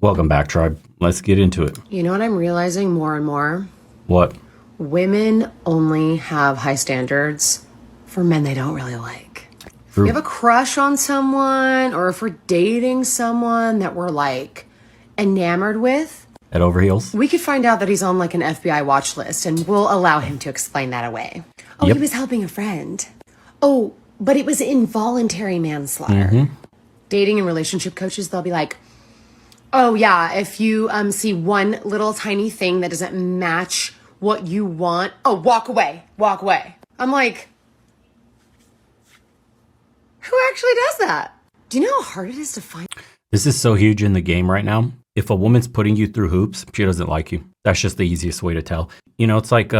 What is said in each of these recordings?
Welcome back, tribe. Let's get into it. You know what I'm realizing more and more? What? Women only have high standards for men they don't really like. If we have a crush on someone or if we're dating someone that we're like enamored with, Head over heels? we could find out that he's on like an FBI watch list and we'll allow him to explain that away. Oh, Yep. he was helping a friend. Oh, but it was involuntary manslaughter. Dating and relationship coaches, they'll be like, oh yeah, if you see one little tiny thing that doesn't match what you want, oh, walk away, walk away. I'm like, who actually does that? Do you know how hard it is to find? This is so huge in the game right now. If a woman's putting you through hoops, she doesn't like you. That's just the easiest way to tell. You know, it's like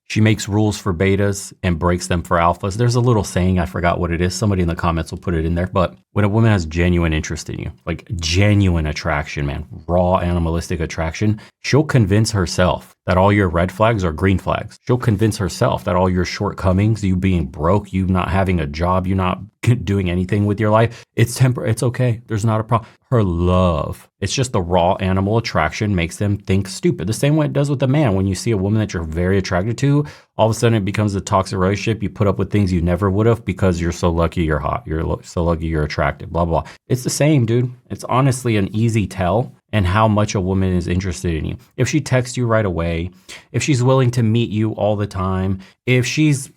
she makes rules for betas and breaks them for alphas. There's a little saying, I forgot what it is. Somebody in the comments will put it in there. But when a woman has genuine interest in you, like genuine attraction, man, raw animalistic attraction, she'll convince herself that all your red flags are green flags. She'll convince herself that all your shortcomings, you being broke, you not having a job, you not doing anything with your life, it's temporary. It's okay. There's not a problem. Her love, it's just the raw animal attraction makes them think stupid. The same way it does with a man. When you see a woman that you're very attracted to, all of a sudden it becomes a toxic relationship. You put up with things you never would have because you're so lucky you're hot. You're so lucky you're attractive, blah, blah. It's the same, dude. It's honestly an easy tell and how much a woman is interested in you. If she texts you right away, if she's willing to meet you all the time, if she's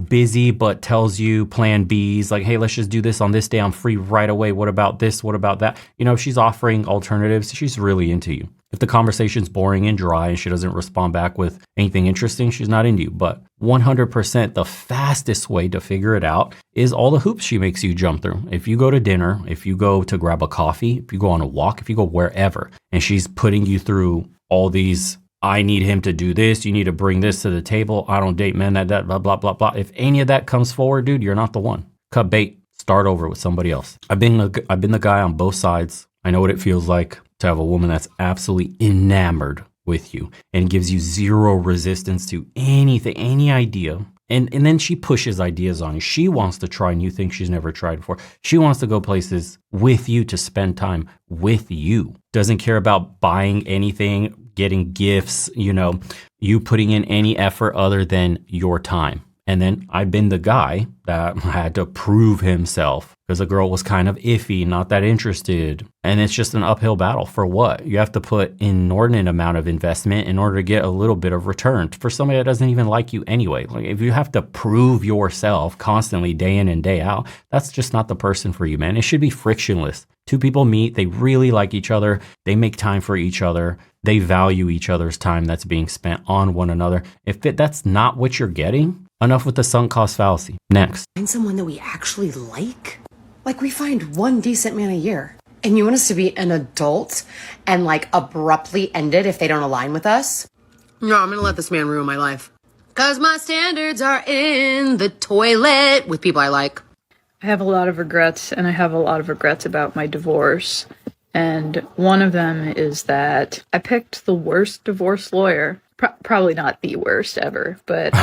busy, but tells you plan Bs, like, hey, let's just do this on this day. I'm free right away. What about this? What about that? If she's offering alternatives, she's really into you. If the conversation's boring and dry and she doesn't respond back with anything interesting, she's not into you. But 100% the fastest way to figure it out is all the hoops she makes you jump through. If you go to dinner, if you go to grab a coffee, if you go on a walk, if you go wherever, and she's putting you through all these, I need him to do this. You need to bring this to the table. I don't date men that blah, blah, blah, blah. If any of that comes forward, dude, you're not the one. Cut bait. Start over with somebody else. I've been the guy on both sides. I know what it feels like to have a woman that's absolutely enamored with you and gives you zero resistance to anything, any idea. And then she pushes ideas on you. She wants to try new things she's never tried before. She wants to go places with you to spend time with you. Doesn't care about buying anything, getting gifts, you putting in any effort other than your time. And then I've been the guy that had to prove himself because the girl was kind of iffy, not that interested. And it's just an uphill battle. For what? You have to put inordinate amount of investment in order to get a little bit of return for somebody that doesn't even like you anyway. Like, if you have to prove yourself constantly day in and day out, that's just not the person for you, man. It should be frictionless. Two people meet, they really like each other, they make time for each other, they value each other's time that's being spent on one another. If that's not what you're getting, enough with the sunk cost fallacy. Next. Find someone that we actually like? Like, we find one decent man a year. And you want us to be an adult and like abruptly end it if they don't align with us? No, I'm gonna let this man ruin my life. Cause my standards are in the toilet with people I like. I have a lot of regrets, and I have a lot of regrets about my divorce. And one of them is that I picked the worst divorce lawyer. Probably not the worst ever, but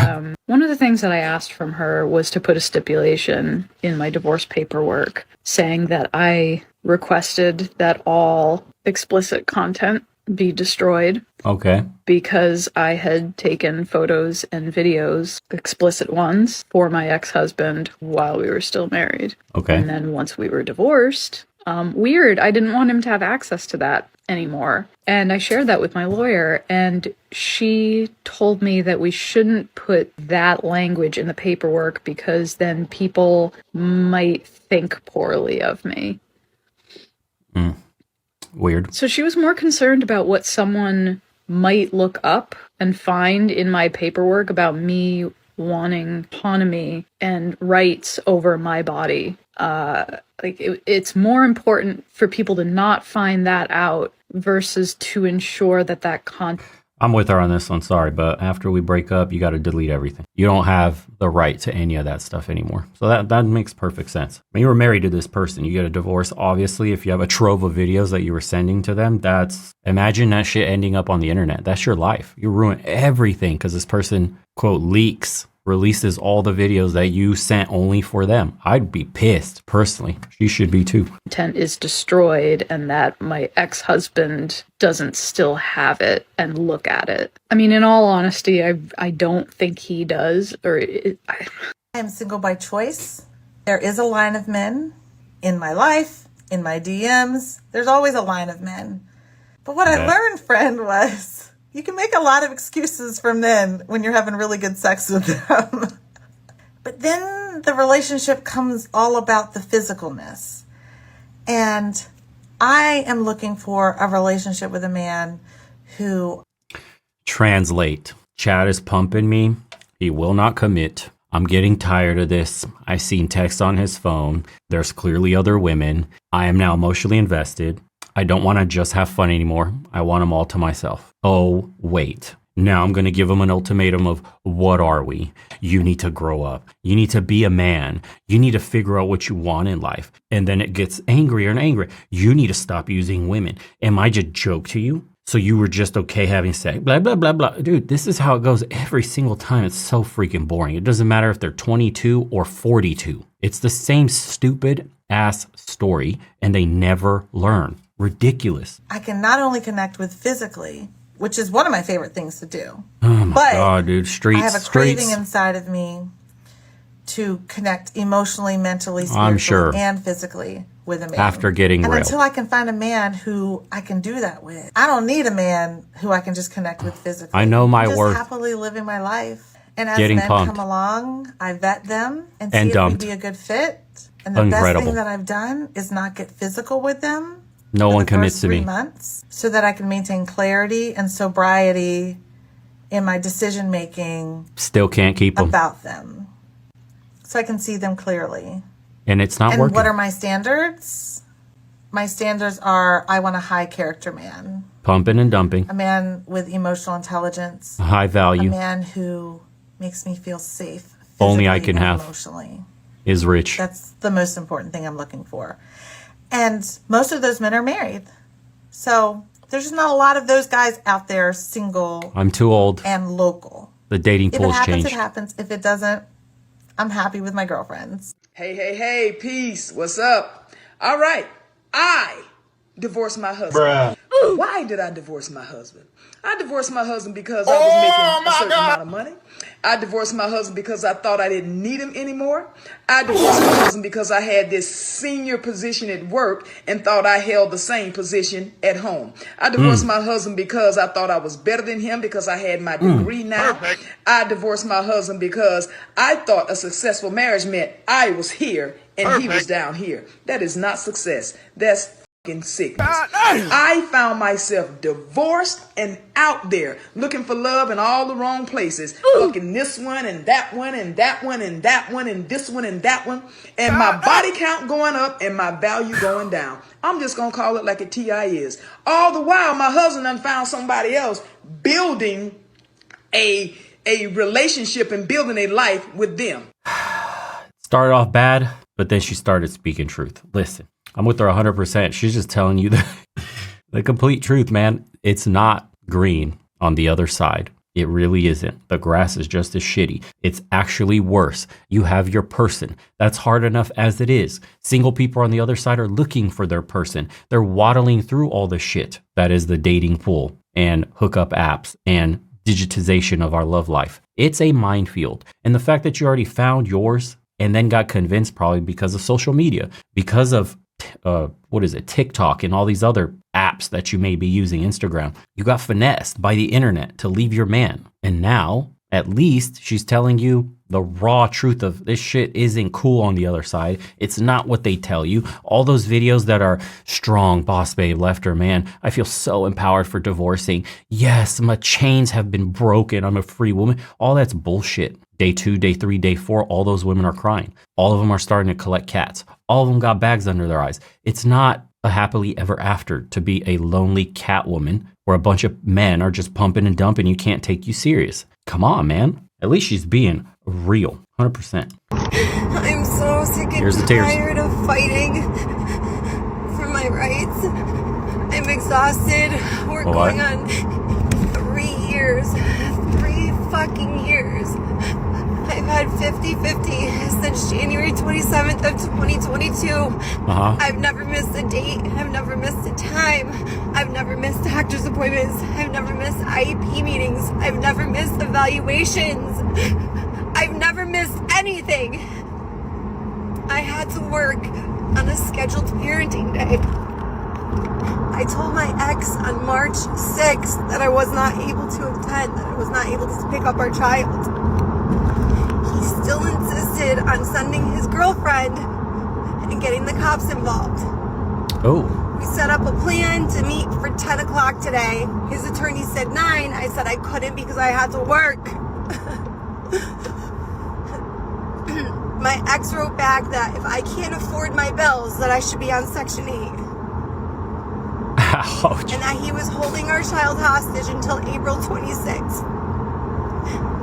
one of the things that I asked from her was to put a stipulation in my divorce paperwork saying that I requested that all explicit content be destroyed. Okay. Because I had taken photos and videos, explicit ones, for my ex-husband while we were still married. Okay. And then once we were divorced, weird, I didn't want him to have access to that anymore. And I shared that with my lawyer, and she told me that we shouldn't put that language in the paperwork because then people might think poorly of me. Weird. So she was more concerned about what someone might look up and find in my paperwork about me wanting autonomy and rights over my body. It's more important for people to not find that out versus to ensure that content. I'm with her on this one, sorry, but after we break up, you got to delete everything. You don't have the right to any of that stuff anymore. So that makes perfect sense. When you were married to this person, you get a divorce. Obviously, if you have a trove of videos that you were sending to them, imagine that shit ending up on the internet. That's your life. You ruin everything because this person, quote, leaks releases all the videos that you sent only for them. I'd be pissed, personally. She should be too. Content is destroyed and that my ex-husband doesn't still have it and look at it. I mean, in all honesty, I don't think he does. I am single by choice. There is a line of men in my life, in my DMs. There's always a line of men. But what I learned, friend, was you can make a lot of excuses for men when you're having really good sex with them. But then the relationship comes all about the physicalness. And I am looking for a relationship with a man who... Translate. Chad is pumping me. He will not commit. I'm getting tired of this. I've seen texts on his phone. There's clearly other women. I am now emotionally invested. I don't want to just have fun anymore. I want them all to myself. Oh, wait. Now I'm going to give him an ultimatum of what are we? You need to grow up. You need to be a man. You need to figure out what you want in life. And then it gets angrier and angrier. You need to stop using women. Am I just joke to you? So you were just okay having sex, blah, blah, blah, blah. Dude, this is how it goes every single time. It's so freaking boring. It doesn't matter if they're 22 or 42. It's the same stupid ass story and they never learn. Ridiculous. I can not only connect with physically, which is one of my favorite things to do. Oh my God, dude. Streets. I have a craving inside of me to connect emotionally, mentally, spiritually, and physically with a man. After getting and railed. until I can find a man who I can do that with. I don't need a man who I can just connect with physically. I know my I'm worth. just happily living my life. And as Getting men pumped. come along, I vet them and see And if dumped. we'd be a good fit. And the best thing that I've done is not get physical with them. No one commits to me. 3 months, so that I can maintain clarity and sobriety in my decision making. Still can't keep them. About them. So I can see them clearly. And it's not and working. What are my standards? My standards are I want a high character man. Pumping and dumping. A man with emotional intelligence. High value. A man who makes me feel safe. Only I can have. Emotionally. Is rich. That's the most important thing I'm looking for. And most of those men are married. So there's just not a lot of those guys out there single. I'm too old. And local. The dating pool's changed. If it happens, it happens. If it doesn't, I'm happy with my girlfriends. Hey, peace. What's up? All right. I divorced my husband. Bruh. Why did I divorce my husband? I divorced my husband because I was making a certain amount of money. I divorced my husband because I thought I didn't need him anymore. I divorced my husband because I had this senior position at work and thought I held the same position at home. I divorced my husband because I thought I was better than him because I had my degree now. Perfect. I divorced my husband because I thought a successful marriage meant I was here and he was down here. That is not success. That's sickness. I found myself divorced and out there looking for love in all the wrong places. Fucking this one and that one and that one and that one and this one and that one. And my body count going up and my value going down. I'm just going to call it like a TI is. All the while, my husband done found somebody else building a relationship and building a life with them. Started off bad, but then she started speaking truth. Listen. I'm with her 100%. She's just telling you the complete truth, man. It's not green on the other side. It really isn't. The grass is just as shitty. It's actually worse. You have your person. That's hard enough as it is. Single people on the other side are looking for their person. They're waddling through all the shit that is the dating pool and hookup apps and digitization of our love life. It's a minefield. And the fact that you already found yours and then got convinced probably because of social media, because of TikTok and all these other apps that you may be using, Instagram. You got finessed by the internet to leave your man. And now, at least, she's telling you the raw truth of this shit isn't cool on the other side. It's not what they tell you. All those videos that are strong, boss babe, left her man. I feel so empowered for divorcing. Yes, my chains have been broken. I'm a free woman. All that's bullshit. Day 2, day 3, day 4, all those women are crying. All of them are starting to collect cats. All of them got bags under their eyes. It's not a happily ever after to be a lonely cat woman where a bunch of men are just pumping and dumping. You can't take you serious. Come on, man. At least she's being real. 100%. I'm so sick and tired of fighting for my rights. I'm exhausted. We're going on 3 years. 3 fucking years. I've had 50-50 since January 27th of 2022. I've never missed a date. I've never missed a time. I've never missed doctor's appointments. I've never missed IEP meetings. I've never missed evaluations. I've never missed anything. I had to work on a scheduled parenting day. I told my ex on March 6th that I was not able to attend, that I was not able to pick up our child. He still insisted on sending his girlfriend and getting the cops involved. Oh. We set up a plan to meet for 10 o'clock today. His attorney said 9. I said I couldn't because I had to work. My ex wrote back that if I can't afford my bills, that I should be on Section 8. Ouch. And that he was holding our child hostage until April 26th.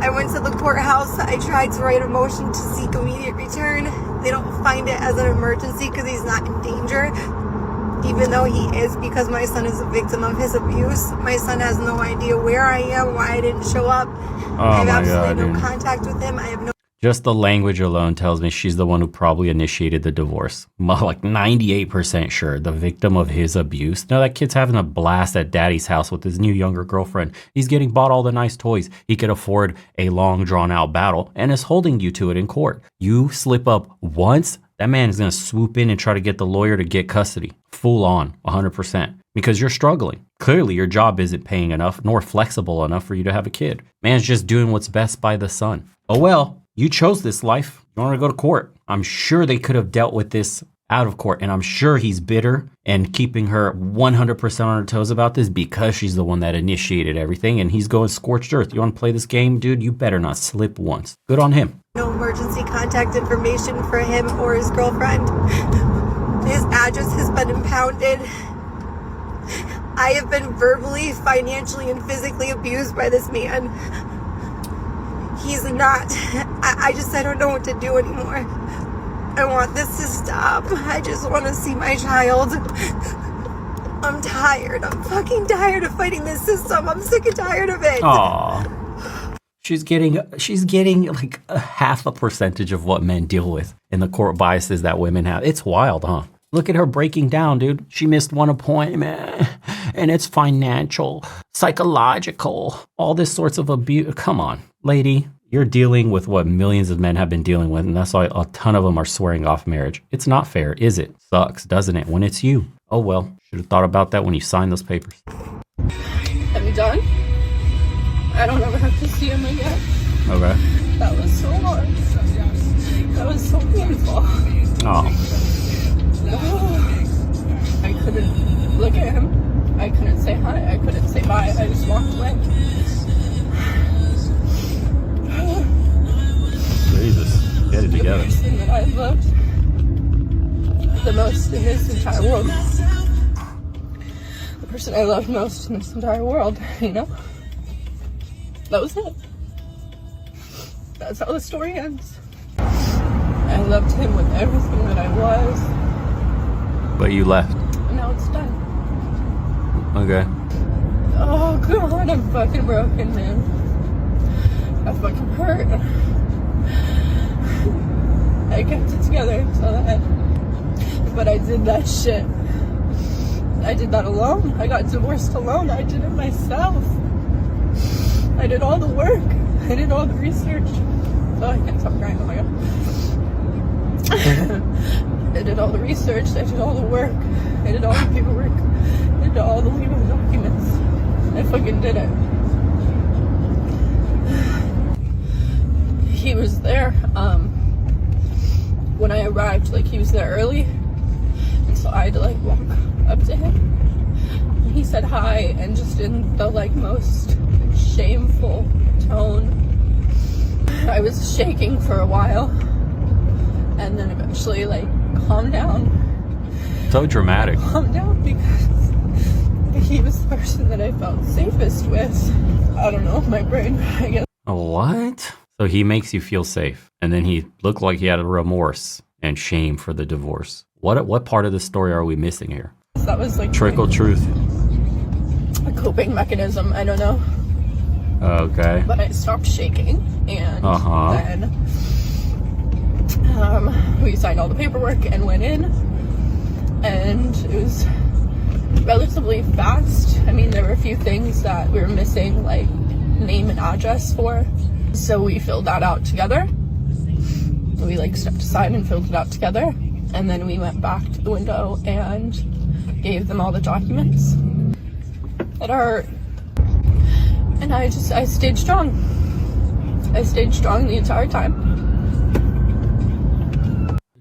I went to the courthouse. I tried to write a motion to seek immediate return. They don't find it as an emergency because he's not in danger, even though he is, because my son is a victim of his abuse. My son has no idea where I am, why I didn't show up. I have absolutely no contact with him. I have no. Just the language alone tells me she's the one who probably initiated the divorce. Like 98% sure, the victim of his abuse. Now that kid's having a blast at daddy's house with his new younger girlfriend. He's getting bought all the nice toys. He could afford a long drawn out battle and is holding you to it in court. You slip up once, that man is going to swoop in and try to get the lawyer to get custody. Full on, 100%. Because you're struggling. Clearly your job isn't paying enough nor flexible enough for you to have a kid. Man's just doing what's best by the son. Oh well. You chose this life. You want to go to court. I'm sure they could have dealt with this out of court. And I'm sure he's bitter and keeping her 100% on her toes about this because she's the one that initiated everything. And he's going scorched earth. You want to play this game, dude? You better not slip once. Good on him. No emergency contact information for him or his girlfriend. His address has been impounded. I have been verbally, financially, and physically abused by this man. He's not. I don't know what to do anymore. I want this to stop. I just want to see my child. I'm tired. I'm fucking tired of fighting this system. I'm sick and tired of it. Aww. She's getting like a half a percentage of what men deal with in the court biases that women have. It's wild, huh? Look at her breaking down, dude. She missed one appointment and it's financial, psychological, all this sorts of abuse. Come on, lady. You're dealing with what millions of men have been dealing with, and that's why a ton of them are swearing off marriage. It's not fair, is it? Sucks, doesn't it, when it's you? Oh well, should have thought about that when you signed those papers. Are you done? I don't ever have to see him again. Okay. That was so hard. That was so painful. Oh. I couldn't look at him. I couldn't say hi. I couldn't say bye. I just walked away. Jesus, get it together. The person that I loved the most in this entire world. The person I loved most in this entire world, you know? That was it. That's how the story ends. I loved him with everything that I was. But you left. And now it's done. Okay. Oh God, I'm fucking broken, man. I fucking hurt. I kept it together until the end. But I did that shit. I did that alone. I got divorced alone. I did it myself. I did all the work. I did all the research. Oh, I can't stop crying. Oh my God. I did all the research. I did all the work. I did all the paperwork. I did all the legal documents. I fucking did it. He was there when I arrived. Like, he was there early, and so I had to like walk up to him, and he said hi, and just in the like most shameful tone. I was shaking for a while, and then eventually like calmed down. So dramatic. Calmed down because he was the person that I felt safest with. I don't know, my brain, I guess. What? So he makes you feel safe, and then he looked like he had a remorse and shame for the divorce. What part of the story are we missing here? That was like trickle truth. A coping mechanism. I don't know. Okay. But I stopped shaking, and then we signed all the paperwork and went in, and it was relatively fast. I mean, there were a few things that we were missing, like name and address for, so we filled that out together. We like stepped aside and filled it out together, and then we went back to the window and gave them all the documents that are, and I stayed strong. I stayed strong the entire time.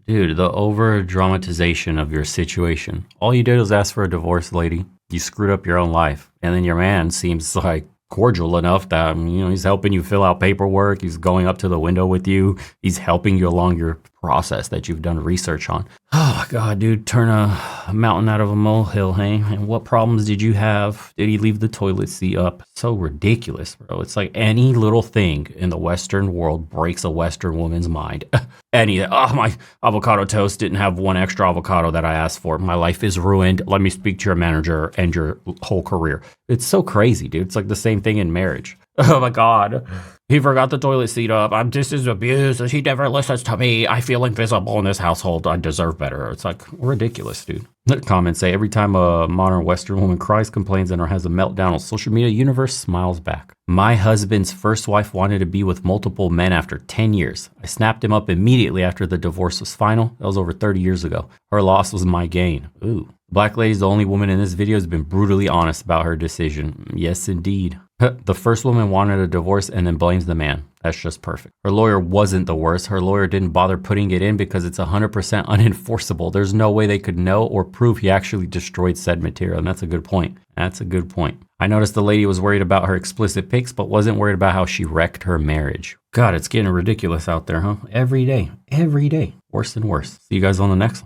Dude, the over dramatization of your situation. All you did was ask for a divorce, lady. You screwed up your own life. And then your man seems like cordial enough that, he's helping you fill out paperwork. He's going up to the window with you. He's helping you along your process that you've done research on. Oh my God, dude, turn a mountain out of a molehill, hey? And what problems did you have? Did he leave the toilet seat up? So ridiculous, bro. It's like any little thing in the Western world breaks a Western woman's mind. My avocado toast didn't have one extra avocado that I asked for. My life is ruined. Let me speak to your manager and your whole career. It's so crazy, dude. It's like the same thing in marriage. Oh my God. He forgot the toilet seat up. This is abuse. He never listens to me. I feel invisible in this household. I deserve better. It's like ridiculous, dude. The comments say every time a modern Western woman cries, complains, and or has a meltdown on social media, universe smiles back. My husband's first wife wanted to be with multiple men after 10 years. I snapped him up immediately after the divorce was final. That was over 30 years ago. Her loss was my gain. Ooh. Black lady's the only woman in this video who's been brutally honest about her decision. Yes, indeed. The first woman wanted a divorce and then blames the man. That's just perfect. Her lawyer wasn't the worst. Her lawyer didn't bother putting it in because it's 100% unenforceable. There's no way they could know or prove he actually destroyed said material. And that's a good point. That's a good point. I noticed the lady was worried about her explicit pics, but wasn't worried about how she wrecked her marriage. God, it's getting ridiculous out there, huh? Every day. Worse and worse. See you guys on the next one.